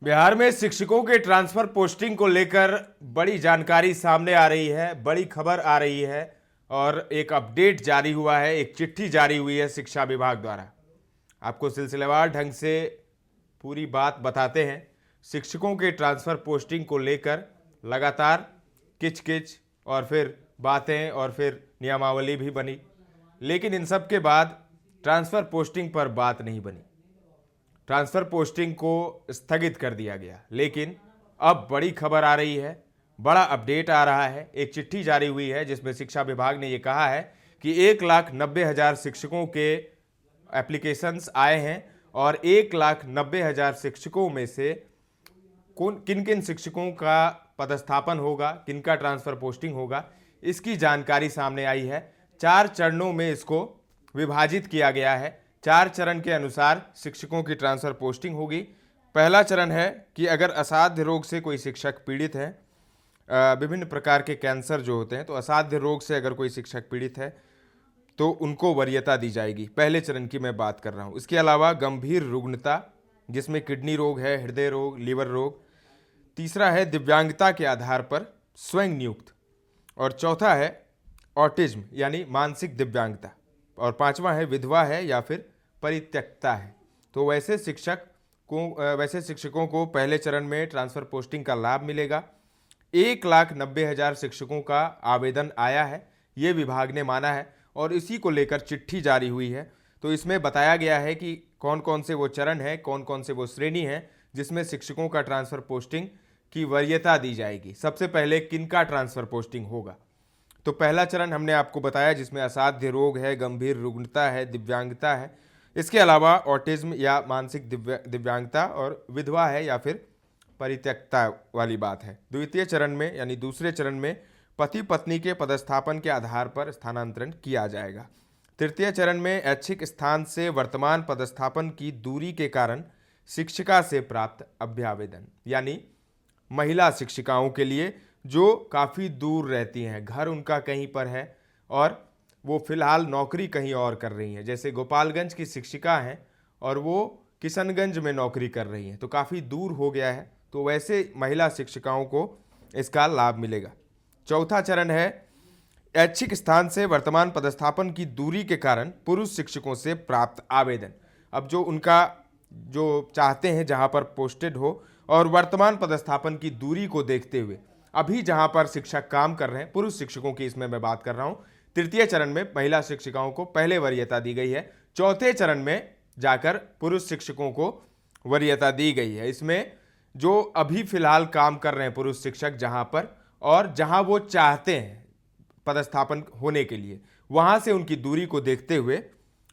बिहार में शिक्षकों के ट्रांसफर पोस्टिंग को लेकर बड़ी जानकारी सामने आ रही है, बड़ी खबर आ रही है और एक अपडेट जारी हुआ है, एक चिट्ठी जारी हुई है शिक्षा विभाग द्वारा। आपको सिलसिलेवार ढंग से पूरी बात बताते हैं। शिक्षकों के ट्रांसफर पोस्टिंग को लेकर लगातार किचकिच और फिर बातें और फिर नियमावली भी बनी, लेकिन इन सब के बाद ट्रांसफर पोस्टिंग पर बात नहीं बनी। ट्रांसफर पोस्टिंग को स्थगित कर दिया गया, लेकिन अब बड़ी खबर आ रही है, बड़ा अपडेट आ रहा है। एक चिट्ठी जारी हुई है जिसमें शिक्षा विभाग ने ये कहा है कि 1,90,000 शिक्षकों के एप्लीकेशंस आए हैं और 1,90,000 शिक्षकों में से किन किन शिक्षकों का पदस्थापन होगा, किनका ट्रांसफर पोस्टिंग होगा, इसकी जानकारी सामने आई है। 4 चरणों में इसको विभाजित किया गया है। 4 चरण के अनुसार शिक्षकों की ट्रांसफर पोस्टिंग होगी। पहला चरण है कि अगर असाध्य रोग से कोई शिक्षक पीड़ित है, विभिन्न प्रकार के कैंसर जो होते हैं, तो असाध्य रोग से अगर कोई शिक्षक पीड़ित है तो उनको वरीयता दी जाएगी। पहले चरण की मैं बात कर रहा हूँ। इसके अलावा गंभीर रुग्णता, जिसमें किडनी रोग है, हृदय रोग, लीवर रोग। तीसरा है दिव्यांगता के आधार पर स्वयं नियुक्त, और चौथा है ऑटिज्म यानी मानसिक दिव्यांगता, और पांचवा है विधवा है या फिर परित्यक्ता है। तो वैसे शिक्षकों को पहले चरण में ट्रांसफर पोस्टिंग का लाभ मिलेगा। 1,90,000 शिक्षकों का आवेदन आया है, ये विभाग ने माना है, और इसी को लेकर चिट्ठी जारी हुई है। तो इसमें बताया गया है कि कौन कौन से वो चरण है, कौन कौन से वो श्रेणी है जिसमें शिक्षकों का ट्रांसफर पोस्टिंग की वरीयता दी जाएगी। सबसे पहले किनका ट्रांसफर पोस्टिंग होगा, तो पहला चरण हमने आपको बताया जिसमें असाध्य रोग है, गंभीर रुग्णता है, दिव्यांगता है। इसके अलावा ऑटिज्म या मानसिक दिव्यांगता और विधवा है या फिर परित्यक्ता वाली बात है। द्वितीय चरण में यानी दूसरे चरण में पति पत्नी के पदस्थापन के आधार पर स्थानांतरण किया जाएगा। तृतीय चरण में ऐच्छिक स्थान से वर्तमान पदस्थापन की दूरी के कारण शिक्षिका से प्राप्त अभ्यावेदन, यानी महिला शिक्षिकाओं के लिए जो काफ़ी दूर रहती हैं, घर उनका कहीं पर है और वो फिलहाल नौकरी कहीं और कर रही हैं। जैसे गोपालगंज की शिक्षिका हैं और वो किशनगंज में नौकरी कर रही हैं, तो काफ़ी दूर हो गया है, तो वैसे महिला शिक्षिकाओं को इसका लाभ मिलेगा। चौथा चरण है ऐच्छिक स्थान से वर्तमान पदस्थापन की दूरी के कारण पुरुष शिक्षकों से प्राप्त आवेदन। अब जो उनका जो चाहते हैं जहाँ पर पोस्टेड हो और वर्तमान पदस्थापन की दूरी को देखते हुए अभी जहां पर शिक्षक काम कर रहे हैं, पुरुष शिक्षकों की इसमें मैं बात कर रहा हूं। तृतीय चरण में महिला शिक्षिकाओं को पहले वरीयता दी गई है, चौथे चरण में जाकर पुरुष शिक्षकों को वरीयता दी गई है। इसमें जो अभी फिलहाल काम कर रहे हैं पुरुष शिक्षक जहां पर, और जहां वो चाहते हैं पदस्थापन होने के लिए, वहां से उनकी दूरी को देखते हुए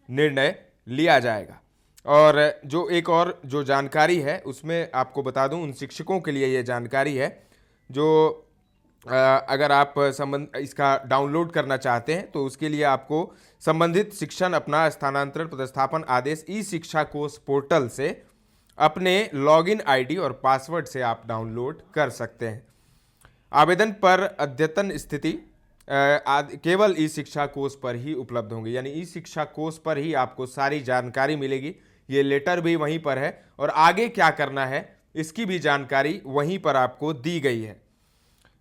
निर्णय लिया जाएगा। और जो एक और जो जानकारी है उसमें आपको बता दूं, उन शिक्षकों के लिए ये जानकारी है जो अगर आप इसका डाउनलोड करना चाहते हैं तो उसके लिए आपको संबंधित शिक्षण अपना स्थानांतरण पदस्थापन आदेश ई शिक्षा कोष पोर्टल से अपने लॉगिन आईडी और पासवर्ड से आप डाउनलोड कर सकते हैं। आवेदन पर अद्यतन स्थिति केवल ई शिक्षा कोष पर ही उपलब्ध होंगी, यानी ई शिक्षा कोष पर ही आपको सारी जानकारी मिलेगी। ये लेटर भी वहीं पर है और आगे क्या करना है इसकी भी जानकारी वहीं पर आपको दी गई है।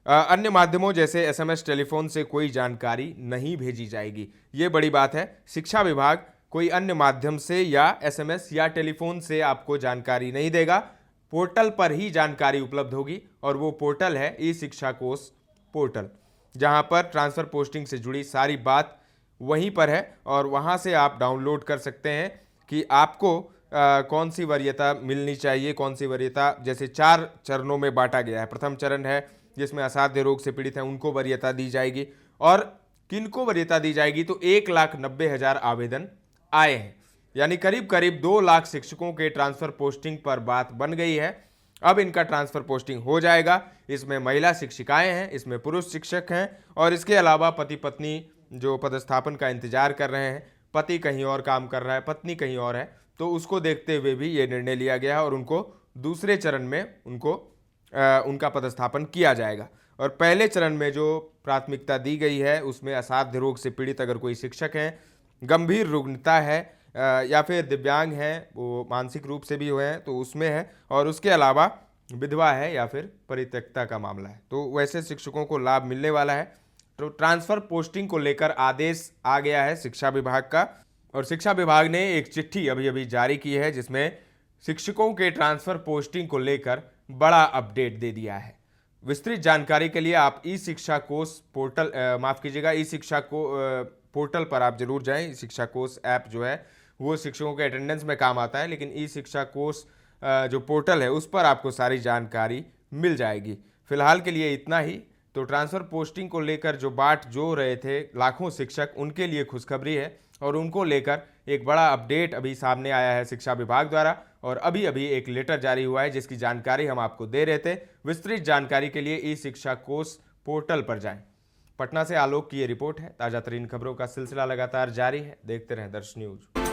अन्य माध्यमों जैसे एसएमएस, टेलीफोन से कोई जानकारी नहीं भेजी जाएगी। ये बड़ी बात है। शिक्षा विभाग कोई अन्य माध्यम से या एसएमएस या टेलीफोन से आपको जानकारी नहीं देगा, पोर्टल पर ही जानकारी उपलब्ध होगी, और वो पोर्टल है ई शिक्षा कोष पोर्टल, जहां पर ट्रांसफर पोस्टिंग से जुड़ी सारी बात वहीं पर है और वहां से आप डाउनलोड कर सकते हैं कि आपको कौन सी वरीयता मिलनी चाहिए, कौन सी वरीयता। जैसे 4 चरणों में बांटा गया है। प्रथम चरण है जिसमें असाध्य रोग से पीड़ित हैं, उनको वरीयता दी जाएगी। और किनको वरीयता दी जाएगी, तो 1,90,000 आवेदन आए हैं, यानी करीब करीब 2 लाख शिक्षकों के ट्रांसफर पोस्टिंग पर बात बन गई है। अब इनका ट्रांसफर पोस्टिंग हो जाएगा। इसमें महिला शिक्षिकाएं हैं, इसमें पुरुष शिक्षक हैं, और इसके अलावा पति पत्नी जो पदस्थापन का इंतजार कर रहे हैं, पति कहीं और काम कर रहा है, पत्नी कहीं और है, तो उसको देखते हुए भी ये निर्णय लिया गया है और उनको दूसरे चरण में उनका पदस्थापन किया जाएगा। और पहले चरण में जो प्राथमिकता दी गई है उसमें असाध्य रोग से पीड़ित अगर कोई शिक्षक हैं, गंभीर रुग्णता है, या फिर दिव्यांग हैं, वो मानसिक रूप से भी हुए हैं तो उसमें है, और उसके अलावा विधवा है या फिर परित्यक्ता का मामला है, तो वैसे शिक्षकों को लाभ मिलने वाला है। तो ट्रांसफर पोस्टिंग को लेकर आदेश आ गया है शिक्षा विभाग का, और शिक्षा विभाग ने एक चिट्ठी अभी अभी जारी की है जिसमें शिक्षकों के ट्रांसफर पोस्टिंग को लेकर बड़ा अपडेट दे दिया है। विस्तृत जानकारी के लिए आप ई शिक्षा कोश पोर्टल ई शिक्षा को पोर्टल पर आप जरूर जाएं। शिक्षा कोश ऐप जो है वो शिक्षकों के अटेंडेंस में काम आता है, लेकिन ई शिक्षा कोश जो पोर्टल है उस पर आपको सारी जानकारी मिल जाएगी। फिलहाल के लिए इतना ही। तो ट्रांसफर पोस्टिंग को लेकर जो बाट जो रहे थे लाखों शिक्षक, उनके लिए खुशखबरी है, और उनको लेकर एक बड़ा अपडेट अभी सामने आया है शिक्षा विभाग द्वारा, और अभी अभी एक लेटर जारी हुआ है जिसकी जानकारी हम आपको दे रहे थे। विस्तृत जानकारी के लिए ई शिक्षा कोश पोर्टल पर जाएं। पटना से आलोक की ये रिपोर्ट है। ताजा तरीन खबरों का सिलसिला लगातार जारी है, देखते रहें दर्श न्यूज।